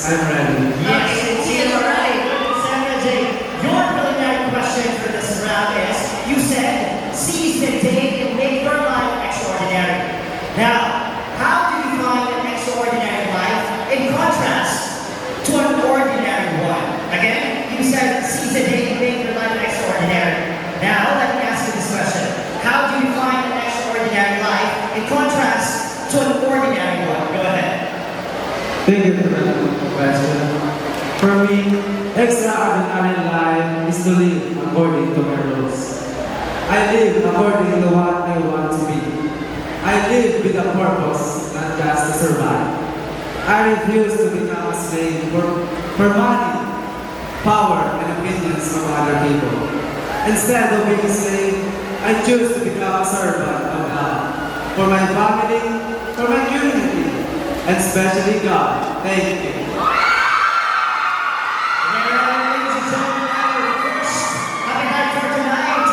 I'm ready. Yes, indeed. All right. Sandra J, your preliminary question for this round is, you said, seize the day and make your life extraordinary. Now, how do you find an extraordinary life in contrast to an ordinary one? Again, you said, seize the day and make your life extraordinary. Now, let me ask you this question. How do you find an extraordinary life in contrast to an ordinary one? Go ahead. Thank you for that question. For me, extraordinary life is to live according to my rules. I live according to what I want to be. I live with a purpose, not just to survive. I refuse to become a slave for money, power, and opinions of other people. Instead of being a slave, I choose to become a servant of God. For my family, for my community, and especially God. Thank you.